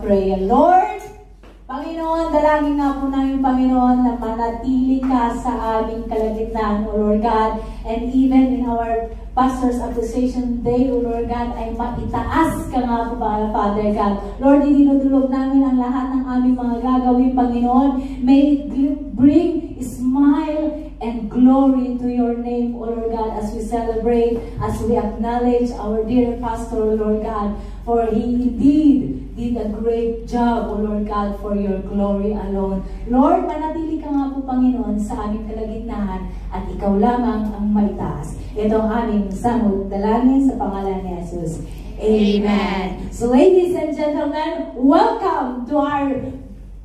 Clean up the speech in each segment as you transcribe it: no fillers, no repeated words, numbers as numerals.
pray. Lord, Panginoon, dalangin nga po namin, Panginoon, na manatili ka sa aming kalagitnaan, O Lord God, and even in our Pastor's Appreciation Day, O Lord God, ay maitaas ka nga po, Father God. Lord, dinudulog namin ang lahat ng aming mga gagawin, Panginoon. May it bring smile and glory to your name, O Lord God, as we celebrate, as we acknowledge our dear Pastor, O Lord God, for he indeed did a great job, O Lord God, for your glory alone. Lord, manatili ka nga po, Panginoon, sa aming kalagitnaan at ikaw lamang ang maitaas. Ito ang aming samot dalangin sa pangalan ni Jesus. Amen. So ladies and gentlemen, welcome to our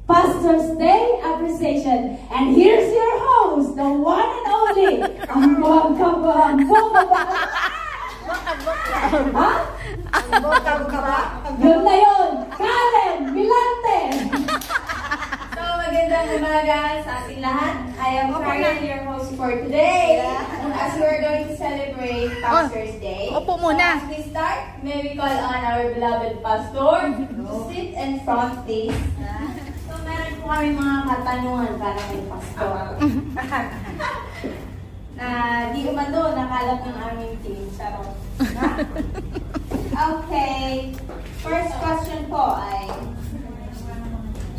Pastor's Day Appreciation. And here's your host, the one and only, ang bongga-bongga. Ha? Yun na yun! Karen Vilante! So, magandang umaga sa ating lahat. I am Karen, your host for today. As we are going to celebrate Pastor's Day. Opo muna. So, as we start, may we call on our beloved pastor to sit in front, please. So, meron po kami mga katanungan para kay pastor. Na di umano nakalap ng aming team. Charot. Okay. First question po ay,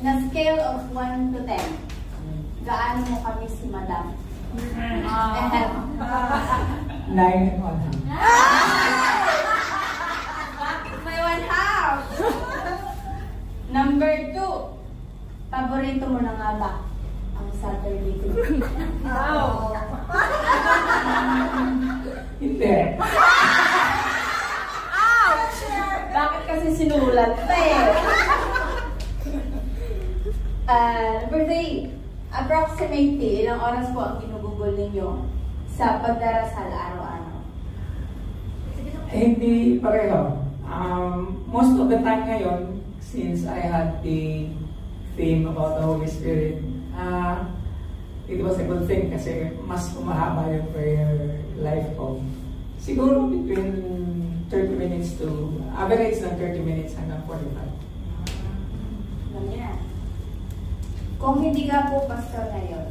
na scale of 1 to 10, gaano mo kami si Madam? 9 and 1 half. May 1/2. Number 2, paborito mo na nga ba ang Saturday Club? Wow. Hindi. Bakit kasi sinulat pa eh? Number 3, approximately, ilang oras po ang ginugugol ninyo sa pagdarasal araw-araw? Hindi pareho. Most of the time ngayon, since I had the theme about the Holy Spirit, it was a good thing kasi mas umahaba yung prayer life ko. Siguro between 30 minutes to, average ng 30 minutes hanggang 45. Ganyan. Kung hindi ka po pastor ngayon,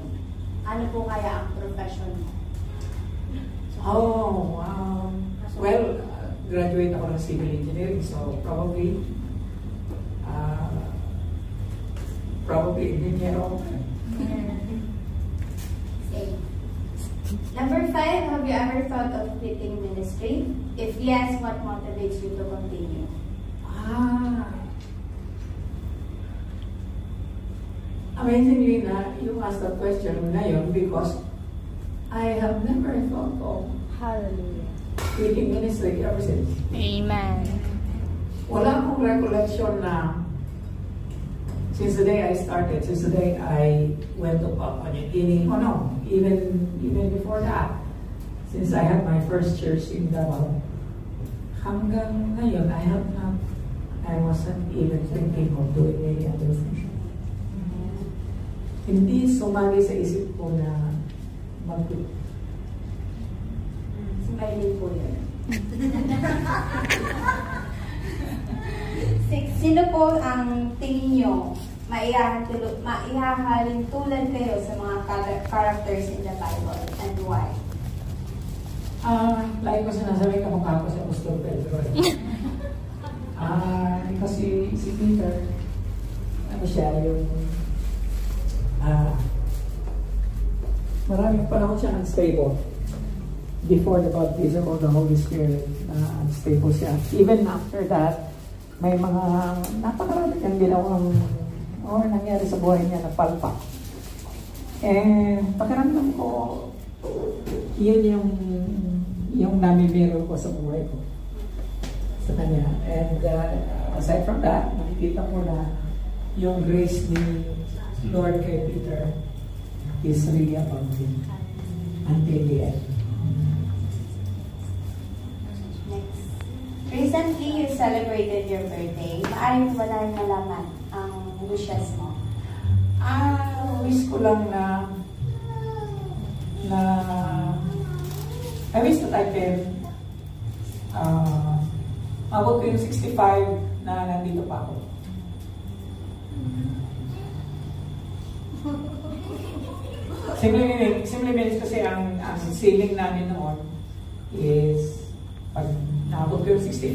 ano po kaya ang profession mo? Oh, well, graduate ako ng civil engineering, so probably engineer ako. Same. Number 5, have you ever thought of quitting ministry? If yes, what motivates you to continue? Amazingly na you asked that question ngayon because I have never thought of quitting ministry ever since. Amen. Wala akong recollection na since the day I started, since the day I went to Papua New Guinea, oh no, even before that, since I had my first church in Davao, hanggang ngayon, I wasn't even thinking of doing any other thing. Hindi sumali sa isip ko na mag-quit. Sumali po yun. 6, sino po ang tingin nyo maihahalin tulad kayo sa mga characters in the Bible and why? Like ko sinasabi, kamukha ko si Apostol Pedro. Kasi si Peter, ano siya, yung maraming panahon siya unstable. Before the baptism of the Holy Spirit, unstable siya. Even after that, may mga napakarami niyang ginawang or nangyari sa buhay niya na palpak. Pakiramdam ko, yun yung namimiro ko sa buhay ko sa kanya. And aside from that, nakikita ko na yung grace ni Lord kay Peter is really abounding until the end. Next. Recently, you celebrated your birthday. Maaaring ba namin malaman ang wishes mo? Wish ko lang na I wish that I can abot ko yung 65 na nandito pa ako. Simply means kasi ang ceiling namin noon is pag nakabot ko yung 65,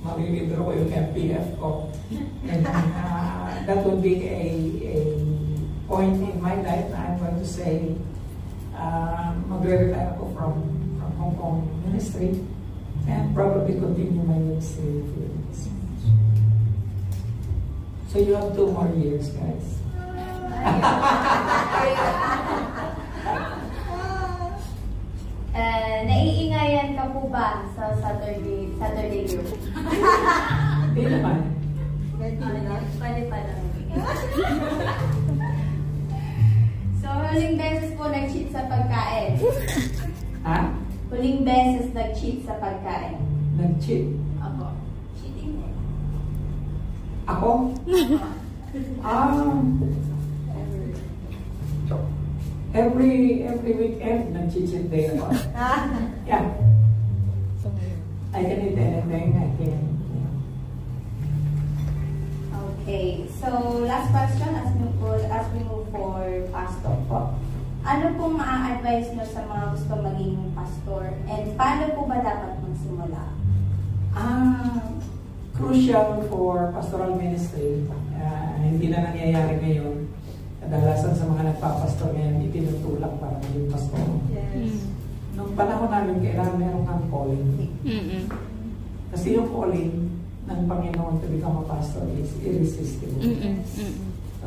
mag-withdraw ko yung MPF ko. And that would be a point in my life na I'm going to say magre-retire ako from Hong Kong ministry and probably continue my ministry in the Philippines. So you have 2 more years, guys. Naiingayan ka po ba sa Saturday group? Hindi naman. Pwede pa lang. So, huling beses po nag-cheat sa pagkain. Ha? Huling beses nag-cheat sa pagkain. Nag-cheat? Ako. Cheating mo. Ako? Every weekend, nag-cheat day ako. Yeah. I can eat anything I can. Okay. So, last question as we move for pastor po. Ano pong ma-advise nyo sa mga gusto maging pastor? And paano po ba dapat magsimula? Crucial for pastoral ministry. Hindi na nangyayari ngayon. Kadalasan sa mga nagpapastor ngayon, itinutulak para maging pastor. Yes. Nung panahon namin, kailangan meron kang calling. Kasi yung calling ng Panginoon to become a pastor is irresistible.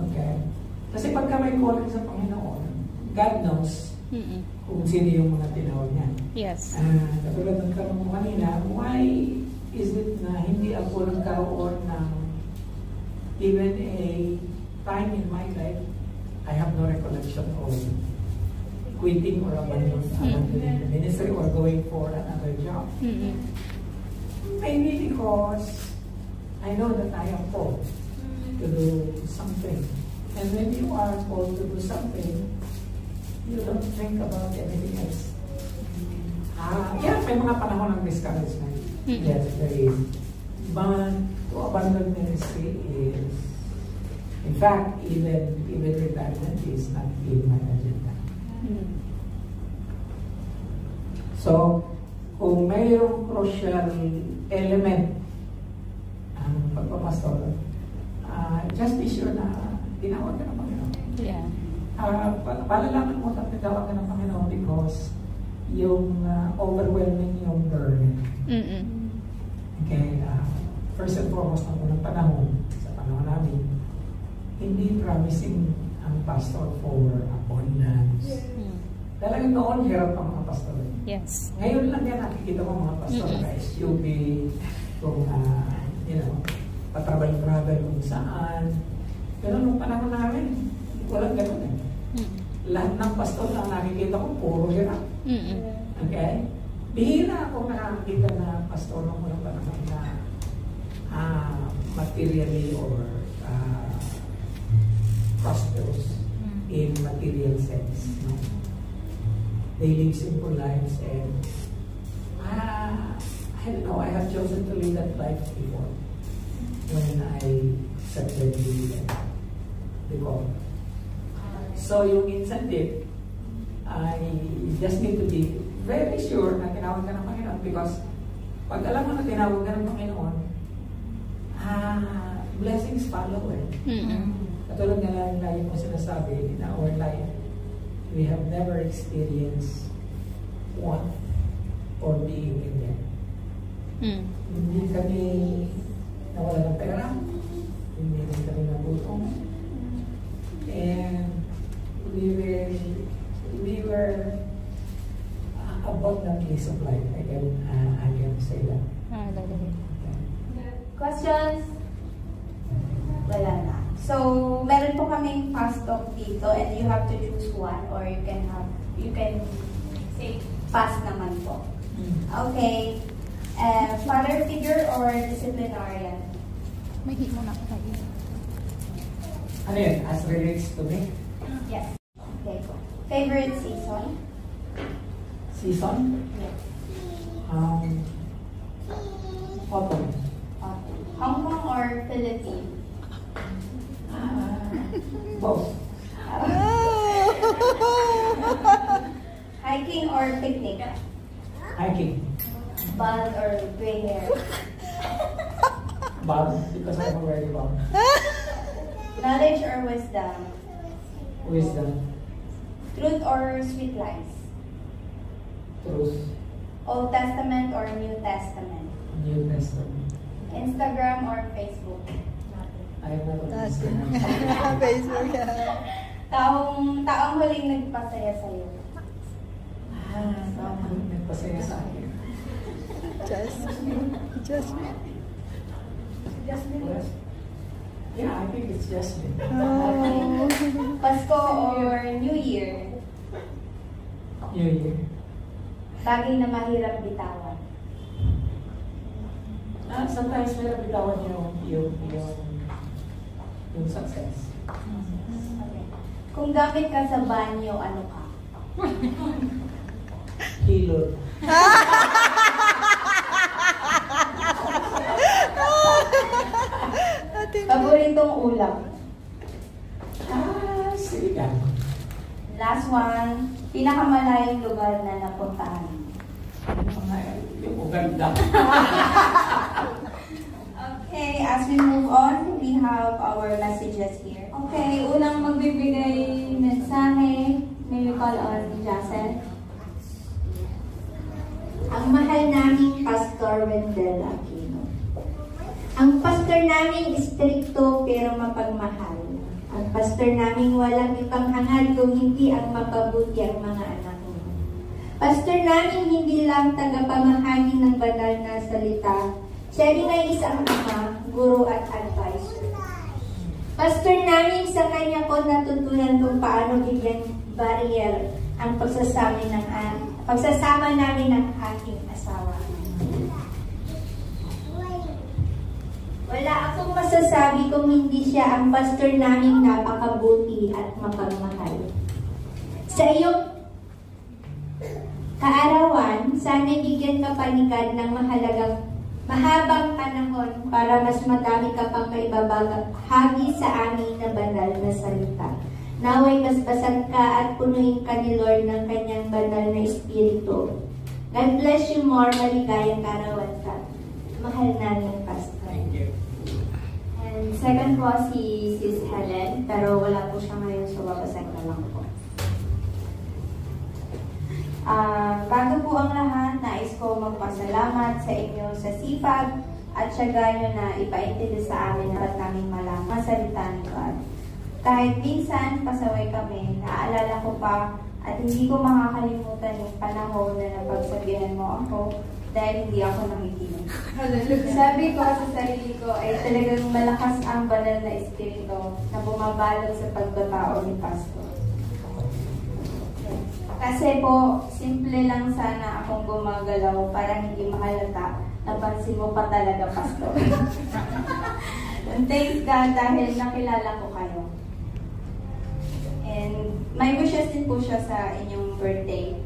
Okay? Kasi pagka may calling sa Panginoon, God knows kung sino yung mga tinawag niya. Yes. Katulad ng tanong mo kanina, why is it na hindi ako nagkaroon ng even a time in my life, I have no recollection of quitting or abandoning the ministry or going for another job. Maybe because I know that I am called to do something. And when you are called to do something, you don't think about anything else. Yeah, may mga panahon ng discouragement. Yes, there is. But to abandon ministry is, in fact, even retirement is not in my agenda. So, kung mayroong crucial element ang pagpapastor, just be sure na tinawag ka ng Panginoon. Yeah. Palalaman mo na tinawag ka ng Panginoon because yung overwhelming yung burden. Okay, first and foremost, ang unang panahon, sa panahon namin, hindi promising ang pastor for abundance. Talagang noon, hirap ang mga pastor. Yes. Ngayon lang yan, nakikita mo mga pastor na SUV, kung, patravel-travel kung saan. Pero nung panahon namin, walang ganun eh. Lahat ng pastor na nakikita ko, puro hirap. Okay? Bihira ako nakakita na pastor nung walang panahon na materially or prosperous in material sense. No? They live simple lives and I don't know, I have chosen to live that life before when I accepted the call. So yung incentive, I just need to be very sure na tinawag ka ng Panginoon because pag alam mo na tinawag ka ng Panginoon, blessings follow eh. Katulad nga lang lagi mo sinasabi, in our life, we have never experienced want or being in there. Hindi kami nawala ng pera, hindi rin kami nagutom, and we were abundantly supplied. I can say that. Questions? Wala na. So, meron po kaming fast talk dito and you have to choose one or you can say pass naman po. Okay. Father figure or disciplinarian? May hit mo na ako tayo. Ano yun? As relates to me? Yes. Okay. Favorite season? Season? Yes. Autumn. Hong Kong or Philippines? Both. Hiking. Bald or gray hair? Bald, because I'm already bald. Knowledge or wisdom? Wisdom. Truth or sweet lies? Truth. Old Testament or New Testament? New Testament. Instagram or Facebook? I have not That's understood. Facebook. Taong huling nagpasaya sa'yo? Tama, nagpasaya sa akin. Jasmine. Jasmine. Yes. Yeah, I think it's Jasmine. Oh. Pasko or New Year? New Year. Bagay na mahirap bitawan? Sometimes may nabitawan yung success. Okay. Kung gamit ka sa banyo, ano ka? Hilot. Paboritong ulam? Siligan. Last one, pinakamalayong lugar na napuntahan? Yung uganda. Okay, as we move on, we have our messages here. Okay, unang magbibigay mensahe, may we call on Jacel. Ang mahal naming Pastor Wendell Aquino. Ang pastor namin istrikto pero mapagmahal. Ang pastor namin walang ipanghangad kung hindi ang mapabuti ang mga anak mo. Pastor namin hindi lang tagapamahagi ng banal na salita. Siya rin ay isang ama, guro at advisor. Pastor namin sa kanya ko natutunan kung paano bigyan barrier ang pagsasama namin ng aking asawa. Wala akong masasabi kung hindi siya ang pastor naming napakabuti at mapagmahal. Sa iyong kaarawan, sana bigyan ka panikad ng mahabang panahon para mas madami ka pang maibabahagi sa amin na banal na salita. Naway basbasan ka at punuin ka ni Lord ng kanyang banal na espiritu. God bless you more, maligayang kaarawan ka. Mahal namin, Pastor. Thank you. And second po si Sis Helen, pero wala po siya ngayon, so babasag na lang po. Bago po ang lahat, nais ko magpasalamat sa inyo sa sipag at syaga nyo na ipaintindi sa amin at naming malaman ang salita ni God. Kahit minsan pasaway kami, naaalala ko pa at hindi ko makakalimutan yung panahon na napagsabihan mo ako dahil hindi ako nakikinig. Sabi ko sa sarili ko ay talagang malakas ang banal na espiritu na bumabalot sa pagbatao ni Pastor. Kasi po, simple lang sana akong gumagalaw para hindi mahalata. Napansin mo pa talaga, Pastor. And thanks God dahil nakilala ko kayo. And may wishes din po siya sa inyong birthday.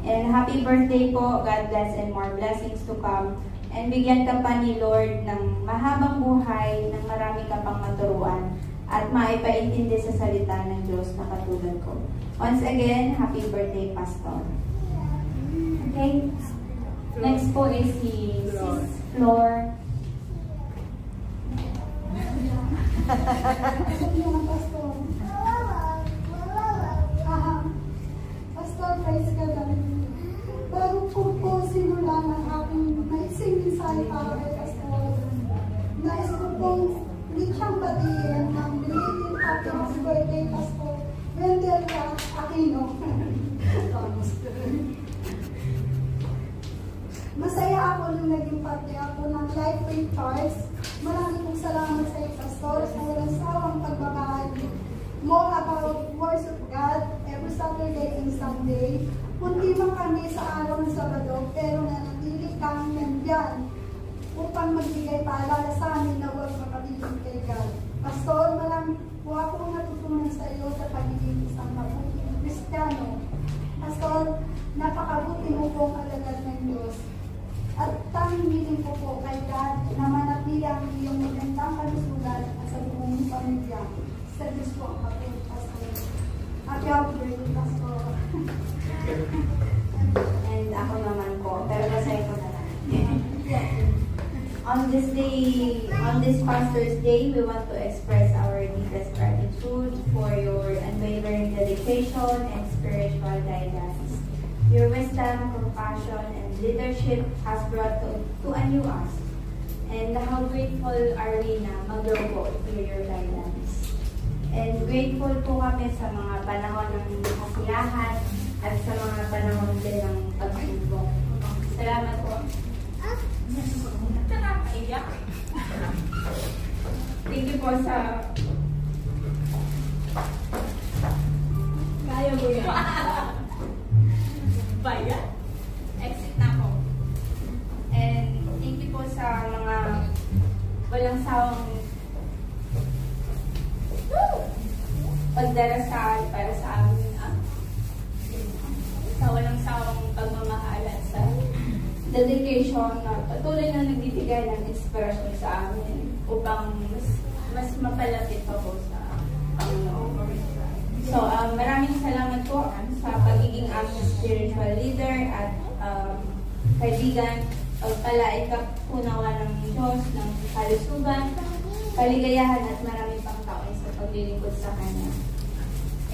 And happy birthday po, God bless and more blessings to come. And bigyan ka pa ni Lord ng mahabang buhay, ng marami ka pang maturuan, at maipaintindi sa salita ng Diyos na katulad ko. Once again, happy birthday, Pastor. Okay. Next po is si Sis Flor. Pastor, praise God. Bago po simula ng aking maising mensahe para kay Pastor, nais ko pong litsang batiin ang belated happy birthday, Pastor Wendell Aquino. Masaya ako nung naging parte ako ng Life Faith Choice. Maraming pong salamat sa iyo, Pastor, sa walang sawang pagbabahagi mo about words of God every Saturday and Sunday. Kundi man kami sa araw ng Sabado, pero nanatili kang nandyan upang magbigay paalala sa amin na huwag makabitin kay God. Pastor, marami po akong natutunan sa iyo sa pagiging isang mabuting Kristiyano. Pastor, napakabuti mo pong alagad ng Diyos. At tanging hiling ko po kay God na manatili ang iyong magandang kalusugan at sa buong pamilya. Sa Diyos po ang kapit, Pastor. Happy birthday, Pastor. And ako na On this day, on this Pastor's Day, we want to express our deepest gratitude for your unwavering dedication and spiritual guidance. Your wisdom, compassion, and leadership has brought to a new us. And how grateful are we na mag-grow through your guidance. And grateful po kami sa mga panahon ng kasiyahan at sa mga panahon din ng pagsubok. Salamat po. Thank you po sa... Kaya mo yan. Baya? Exit na po. And thank you po sa mga walang sawang pagdarasal para sa amin. Sa walang sawang pagmamahal at sa dedication na patuloy na nagbibigay ng inspiration sa amin upang mas mapalapit pa po sa Panginoon. So, maraming salamat po sa pagiging aming spiritual leader at kaibigan, pagpalain ka punawa ng Diyos, ng kalusugan, kaligayahan at maraming pang taon sa paglilingkod sa Kanya.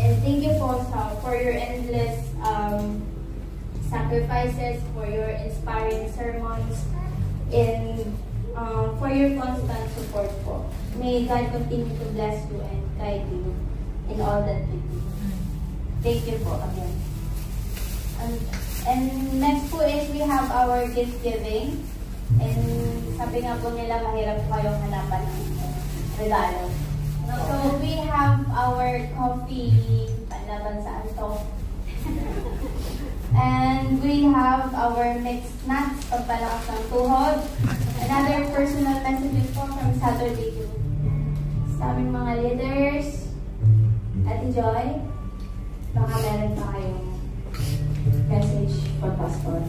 And thank you po for your endless sacrifices, for your inspiring sermons, and for your constant support po. May God continue to bless you and guide you in all that you do. Thank you po again. And next po is we have our gift giving. And sabi nga po nila, mahirap po kayong hanapan ng regalo. So we have our coffee, panlaban sa antok. And we have our mixed nuts, pagpalakas ng tuhod. Another personal messages po from Saturday to sa aming mga leaders. Ate Joy, baka meron pa kayong message for Pastor.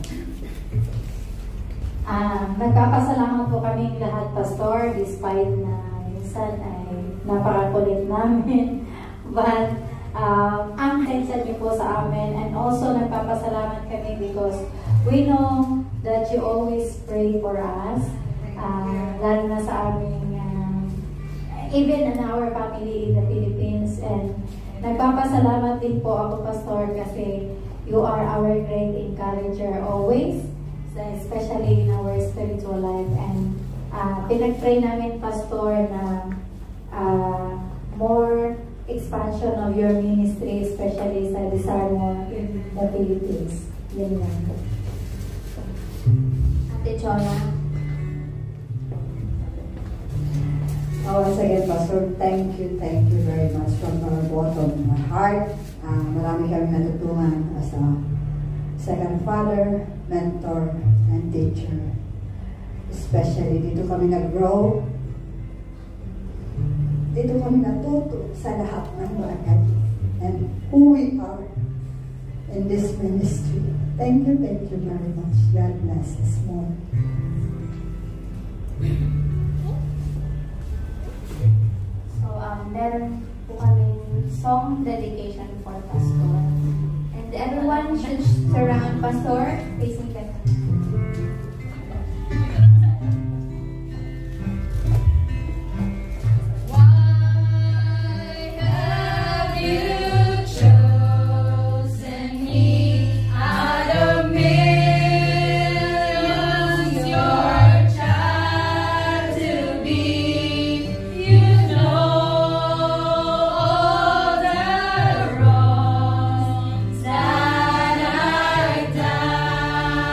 Nagpapasalamat po kaming lahat, Pastor, despite na minsan ay napakakulit namin. But ang attention niyo po sa amin, and also nagpapasalamat kami because we know that you always pray for us, lalo na sa aming even in our family in the Philippines. And nagpapasalamat din po ako, Pastor, kasi you are our great encourager always, especially in our spiritual life. And pinag-pray namin, Pastor, na more expansion of your ministry, especially sa Disarmo in the Philippines. Yan lang po. Ate Chona. Once again, Pastor, thank you very much from the bottom of my heart. Marami kami natutunan as a second father, mentor, and teacher. Especially dito kami nag-grow. Dito kami natuto sa lahat ng bagay and who we are in this ministry. Thank you very much. God bless us more. So, meron po kaming song dedication for Pastor. And everyone should surround Pastor facing the That I've done.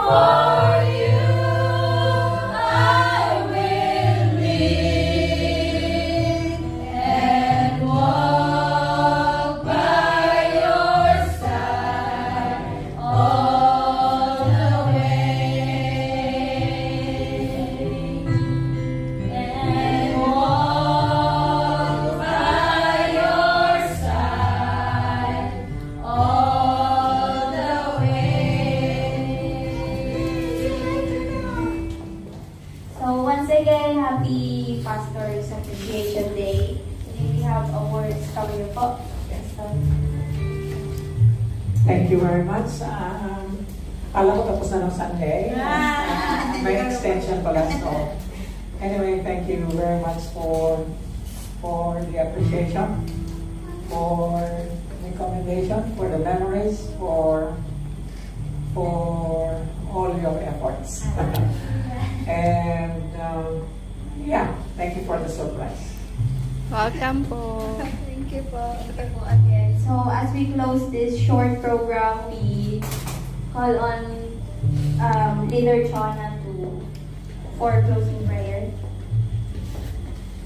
For you I will live and walk by your side all the way. And walk by your side all the way. So once again, happy Pastors Appreciation Day. Today we have awards coming up. Yes, Thank you very much. Alam ko tapos na ng Sunday. May extension pala. So, anyway, thank you very much for the appreciation, for the commendation, for the memories, for all your efforts. And yeah, thank you for the surprise. Welcome po. Thank you po. Thank you po again. So as we close this short program, we call on Leader Chona for closing prayer.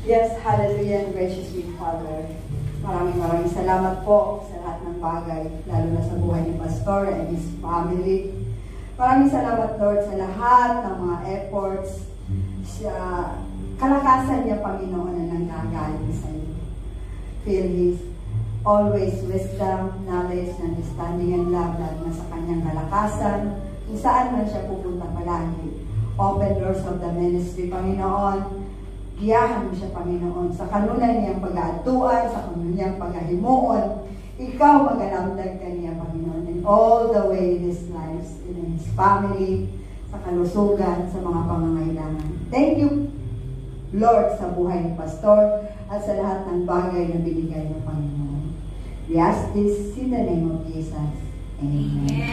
Yes, hallelujah and gracious sweet Father. Maraming salamat po sa lahat ng bagay, lalo na sa buhay ni Pastor and his family. Maraming salamat, Lord, sa lahat ng mga efforts, sa kalakasan niya, Panginoon, na nanggagaling sa iyo. Feel His always wisdom, knowledge, understanding, and love, lalo na sa kanyang kalakasan, kung saan man siya pupunta palagi. Open doors of the ministry, Panginoon. Giyahan mo siya, Panginoon, sa kanunan niyang pag-aatuan, sa kanunan niyang pag-ahimuon. Ikaw magalamdag ka niya, Panginoon, in all the way in his lives, in his family, sa kalusugan, sa mga pangangailangan. Thank you, Lord, sa buhay ni Pastor at sa lahat ng bagay na binigay ng Panginoon. We ask this in the name of Jesus. Amen.